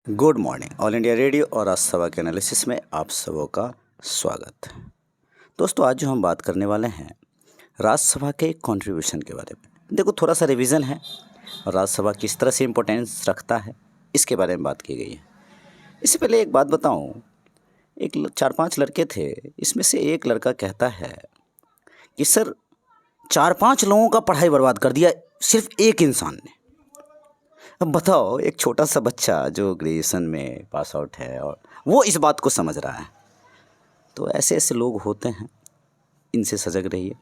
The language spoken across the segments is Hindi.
Good morning all India radio और राज्यसभा के एनालिसिस में आप सबों का स्वागत। दोस्तों, आज जो हम बात करने वाले हैं राज्यसभा के कंट्रीब्यूशन के बारे में। देखो, थोड़ा सा रिवीजन है और राज्यसभा किस तरह से इम्पोर्टेंस रखता है इसके बारे में बात की गई है। इससे पहले एक बात बताऊं, एक 4-5 लड़के थे, इसमें से एक लड़का कहता है कि सर 4-5 लोगों का पढ़ाई बर्बाद कर दिया सिर्फ एक इंसान ने। अब बताओ, एक छोटा सा बच्चा जो ग्रेजुएशन में पास आउट है और वो इस बात को समझ रहा है। तो ऐसे ऐसे लोग होते हैं, इनसे सजग रहिए।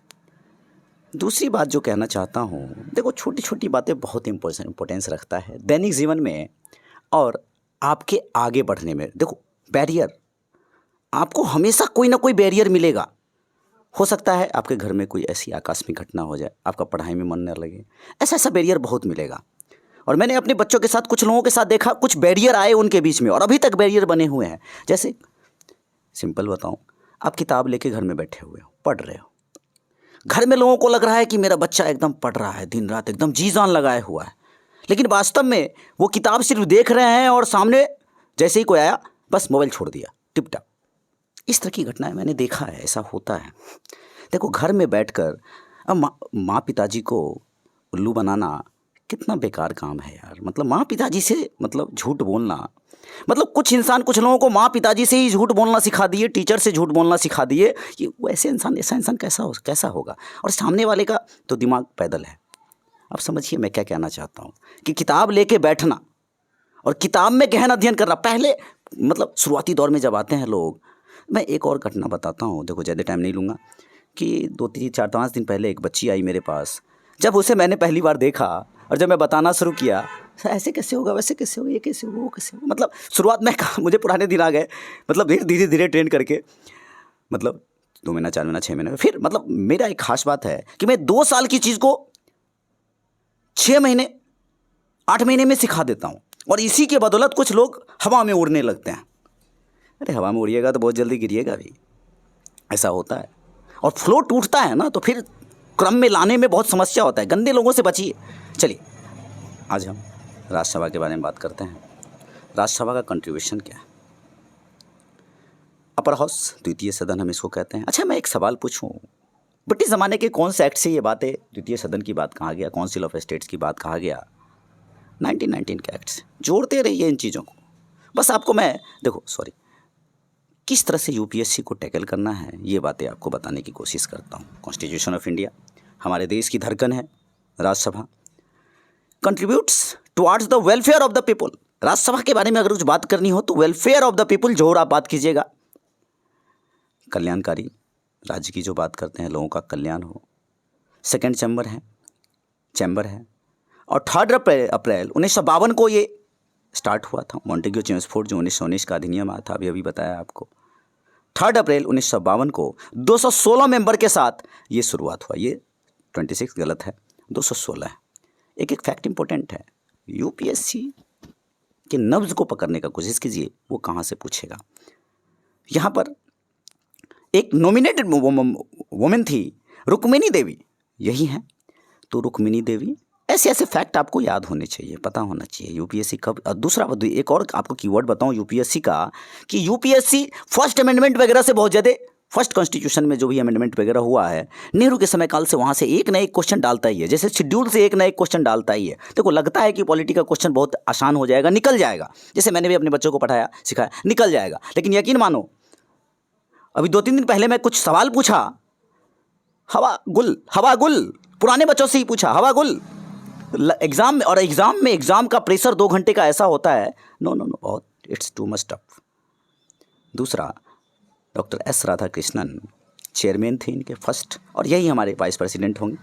दूसरी बात जो कहना चाहता हूँ, देखो छोटी छोटी बातें बहुत इम्पोर्टेंस रखता है दैनिक जीवन में और आपके आगे बढ़ने में। देखो, बैरियर, आपको हमेशा कोई ना कोई बैरियर मिलेगा। हो सकता है आपके घर में कोई ऐसी आकस्मिक घटना हो जाए, आपका पढ़ाई में मन न लगे, ऐसा ऐसा बैरियर बहुत मिलेगा। और मैंने अपने बच्चों के साथ, कुछ लोगों के साथ देखा, कुछ बैरियर आए उनके बीच में और अभी तक बैरियर बने हुए हैं। जैसे सिंपल बताऊं, आप किताब लेके घर में बैठे हुए हो, पढ़ रहे हो, घर में लोगों को लग रहा है कि मेरा बच्चा एकदम पढ़ रहा है, दिन रात एकदम जी जान लगाए हुआ है, लेकिन वास्तव में वो किताब सिर्फ देख रहे हैं और सामने जैसे ही कोई आया बस मोबाइल छोड़ दिया, टिप टॉप। इस तरह की घटनाएं मैंने देखा है, ऐसा होता है। देखो, घर में बैठकर अब माँ पिताजी को उल्लू बनाना कितना बेकार काम है यार। मतलब माँ पिताजी से झूठ बोलना, कुछ इंसान, कुछ लोगों को माँ पिताजी से ही झूठ बोलना सिखा दिए, टीचर से झूठ बोलना सिखा दिए कि वो ऐसा इंसान कैसा होगा। और सामने वाले का तो दिमाग पैदल है। अब समझिए मैं क्या कहना चाहता हूँ कि किताब लेके बैठना और किताब में गहन अध्ययन करना, पहले शुरुआती दौर में जब आते हैं लोग। मैं एक और घटना बताता हूँ, देखो ज़्यादा टाइम नहीं लूँगा, कि 2-3-4-5 दिन पहले एक बच्ची आई मेरे पास। जब उसे मैंने पहली बार देखा और जब मैं बताना शुरू किया, सर ऐसे कैसे होगा, वैसे कैसे होगा, ये कैसे होगा, वो कैसे होगा, शुरुआत में मुझे पुराने दिन आ गए। धीरे धीरे ट्रेन करके 2 महीना, 4 महीना, 6 महीने, फिर मेरा एक खास बात है कि मैं 2 साल की चीज़ को 6 महीने, 8 महीने में सिखा देता हूँ। और इसी के बदौलत कुछ लोग हवा में उड़ने लगते हैं। अरे हवा में उड़िएगा तो बहुत जल्दी गिरिएगा भी, ऐसा होता है। और फ्लो टूटता है ना, तो फिर क्रम में लाने में बहुत समस्या होता है। गंदे लोगों से बचिए। चलिए, आज हम राज्यसभा के बारे में बात करते हैं। राज्यसभा का कंट्रीब्यूशन क्या है? अपर हाउस, द्वितीय सदन हम इसको कहते हैं। अच्छा, मैं एक सवाल पूछूं, ब्रिटिश ज़माने के कौन से एक्ट से ये बात है, द्वितीय सदन की बात कहा गया, काउंसिल ऑफ स्टेट्स की बात कहा गया? 1919 के एक्ट से। जोड़ते रहिए इन चीज़ों को। बस आपको मैं, देखो सॉरी, किस तरह से यूपीएससी को टैकल करना है ये बातें आपको बताने की कोशिश करता हूँ। कॉन्स्टिट्यूशन ऑफ इंडिया, हमारे देश की धड़कन है Rajya Sabha. Contributes towards the welfare of the people. Rajya Sabha के बारे में अगर कुछ बात करनी हो तो वेलफेयर ऑफ द पीपल जोर आप बात कीजिएगा। कल्याणकारी राज्य की जो बात करते हैं, लोगों का कल्याण हो। सेकेंड चैम्बर है और 3 अप्रैल 1952 को ये स्टार्ट हुआ था। मॉन्टेग्यू चेम्सफोर्ड जो 1919 का अधिनियम आया था, अभी बताया आपको। 3 अप्रैल 1952 को 216 मेंबर के साथ ये शुरुआत हुआ। ये 26 गलत है, 216 है। एक फैक्ट इंपॉर्टेंट है, यूपीएससी के नब्ज को पकड़ने का कोशिश कीजिए, वो कहाँ से पूछेगा। यहाँ पर एक नॉमिनेटेड वुमेन थी, रुक्मिणी देवी, यही है। तो रुक्मिणी देवी, ऐसे ऐसे फैक्ट आपको याद होने चाहिए, पता होना चाहिए यूपीएससी कब। दूसरा एक और आपको कीवर्ड बताऊं यूपीएससी का, कि यूपीएससी फर्स्ट अमेंडमेंट वगैरह से बहुत ज़्यादा, फर्स्ट कॉन्स्टिट्यूशन में जो भी अमेंडमेंट वगैरह हुआ है नेहरू के समय काल से, वहाँ से एक ना एक क्वेश्चन डालता ही है। जैसे शेड्यूल से एक ना एक क्वेश्चन डालता ही है। देखो, लगता है कि पॉलिटी का क्वेश्चन बहुत आसान हो जाएगा, निकल जाएगा। जैसे मैंने भी अपने बच्चों को पढ़ाया, सिखाया, निकल जाएगा। लेकिन यकीन मानो, अभी 2-3 दिन पहले मैं कुछ सवाल पूछा, हवा गुल, पुराने बच्चों से ही पूछा, हवा गुल। एग्जाम में, और एग्जाम का प्रेशर 2 घंटे का ऐसा होता है, नो बहुत, इट्स टू मच टफ। दूसरा, डॉक्टर एस राधाकृष्णन चेयरमैन थे इनके फर्स्ट, और यही हमारे वाइस प्रेसिडेंट होंगे,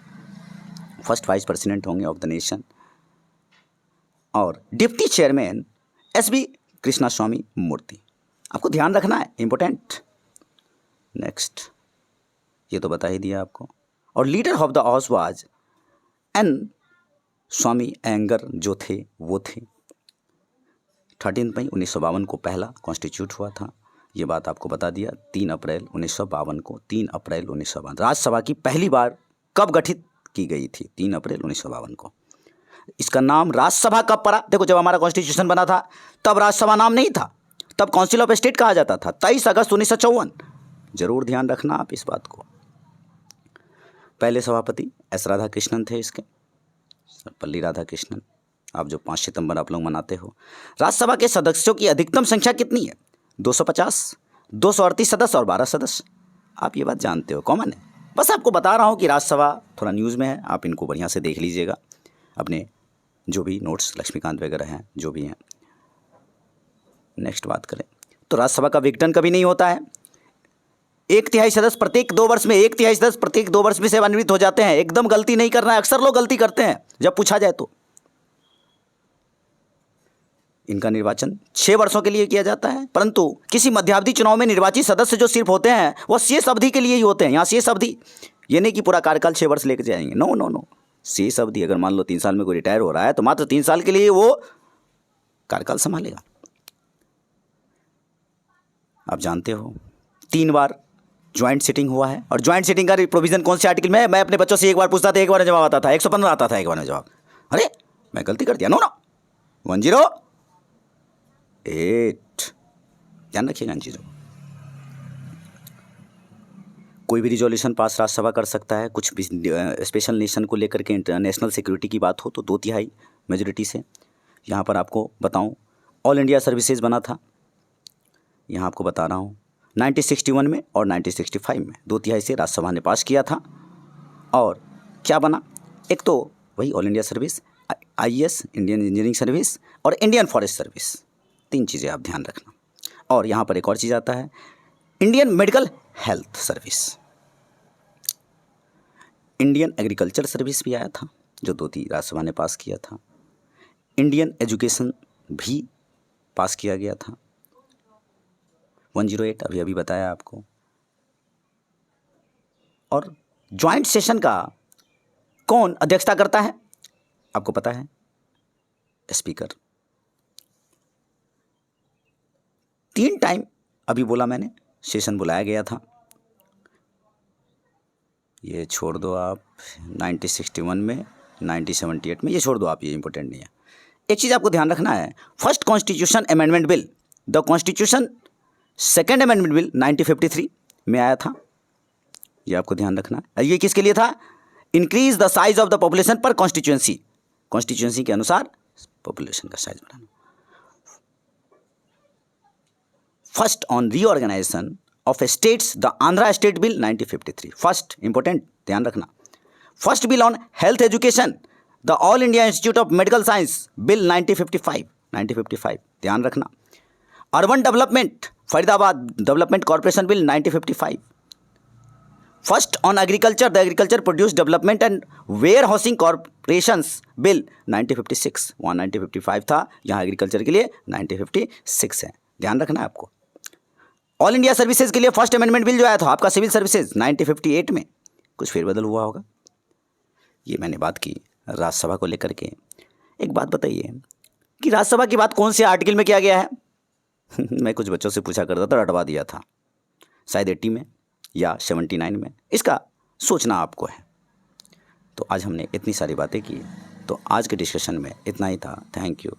फर्स्ट वाइस प्रेसिडेंट होंगे ऑफ द नेशन। और डिप्टी चेयरमैन एस.बी. कृष्णास्वामी मूर्ति। आपको ध्यान रखना है, इंपॉर्टेंट। नेक्स्ट, ये तो बता ही दिया आपको। और leader of the house was N Swami Iyengar, जो थे वो थे। 13 मई 1952 को पहला कॉन्स्टिट्यूट हुआ था, ये बात आपको बता दिया। 3 अप्रैल 1952 को, 3 अप्रैल 1952 राज्यसभा की पहली बार कब गठित की गई थी? 3 अप्रैल 1952 को। इसका नाम राज्यसभा कब पड़ा? देखो, जब हमारा कॉन्स्टिट्यूशन बना था तब राज्यसभा नाम नहीं था, तब काउंसिल ऑफ स्टेट कहा जाता था। 23 अगस्त 1954। जरूर ध्यान रखना आप इस बात को। पहले सभापति एस राधाकृष्णन थे इसके, पल्ली राधाकृष्णन। आप जो 5 सितंबर आप लोग मनाते हो। राज्यसभा के सदस्यों की अधिकतम संख्या कितनी है? 250, 238 सदस्य और 12 सदस्य। आप ये बात जानते हो, कॉमन है। बस आपको बता रहा हूँ कि राज्यसभा थोड़ा न्यूज़ में है, आप इनको बढ़िया से देख लीजिएगा अपने जो भी नोट्स लक्ष्मीकांत वगैरह हैं जो भी हैं। नेक्स्ट बात करें तो राज्यसभा का विघटन कभी नहीं होता है। 1/3 सदस्य प्रत्येक 2 वर्ष में, 1/3 सदस्य प्रत्येक 2 वर्ष में सेवानिवृत्त हो जाते हैं। एकदम गलती नहीं करना है, अक्सर लोग गलती करते हैं जब पूछा जाए तो। इनका निर्वाचन 6 वर्षों के लिए किया जाता है, परंतु किसी मध्यावधि चुनाव में निर्वाचित सदस्य जो सिर्फ होते हैं वह शेष अवधि के लिए ही होते हैं। यहाँ शेष अवधि ये नहीं कि पूरा कार्यकाल 6 वर्ष लेकर जाएंगे, नो नो नो। शेष अवधि अगर मान लो 3 साल में कोई रिटायर हो रहा है तो मात्र 3 साल के लिए वो कार्यकाल संभालेगा। आप जानते हो 3 बार ज्वाइंट सिटिंग हुआ है, और ज्वाइंट सिटिंग का प्रोविजन कौन से आर्टिकल में है? मैं अपने बच्चों से एक बार पूछता था, एक बार जवाब आता था, 115 आता था एक बार में जवाब। अरे मैं गलती कर दिया, नो नो 108। ध्यान रखिएगा इन चीज़ों। कोई भी रिजोल्यूशन पास राज्यसभा कर सकता है, कुछ भी स्पेशल नेशन को लेकर के इंटरनेशनल सिक्योरिटी की बात हो तो 2/3 मेजोरिटी से। यहाँ पर आपको बताऊँ ऑल इंडिया सर्विसेज बना था, यहाँ आपको बता रहा हूँ 1961 में और 1965 में 2/3 से राज्यसभा ने पास किया था। और क्या बना? एक तो वही all India service, IAS Indian engineering service और इंडियन फॉरेस्ट सर्विस, 3 चीज़ें आप ध्यान रखना। और यहाँ पर एक और चीज़ आता है, Indian medical health service, Indian agriculture service भी आया था जो 2/3 राज्यसभा ने पास किया था। इंडियन एजुकेशन भी पास किया गया था, 108 अभी बताया आपको। और ज्वाइंट सेशन का कौन अध्यक्षता करता है? आपको पता है, स्पीकर। 3 टाइम अभी बोला मैंने सेशन बुलाया गया था। ये छोड़ दो आप, 1961 में, 1978 में, ये छोड़ दो आप, ये इंपॉर्टेंट नहीं है। एक चीज़ आपको ध्यान रखना है, first constitution amendment bill, the constitution second amendment bill 1953 में आया था। ये आपको ध्यान रखना है। ये किसके लिए था? Increase the size of the population per constituency, constituency के अनुसार पॉपुलेशन का साइज बढ़ाना। First on reorganisation of states, the Andhra state bill 1953। First, important, ध्यान रखना। First bill on health education, the All India Institute of Medical Science bill 1955, ध्यान रखना। Urban development, Faridabad development corporation bill 1955। First on agriculture, the agriculture produce development and warehousing corporations bill 1956। वहाँ 1955 था, यहाँ एग्रीकल्चर के लिए 1956 है, ध्यान रखना है आपको। ऑल इंडिया सर्विसेज के लिए फर्स्ट अमेंडमेंट बिल जो आया था आपका सिविल सर्विसेज 1958 में, कुछ फेरबदल हुआ होगा। ये मैंने बात की राज्यसभा को लेकर के। एक बात बताइए कि राज्यसभा की बात कौन से आर्टिकल में किया गया है? मैं कुछ बच्चों से पूछा करता था, रटवा दिया था, शायद 80 में या 79 में। इसका सोचना आपको है। तो आज हमने इतनी सारी बातें की, तो आज के डिस्कशन में इतना ही था। Thank you.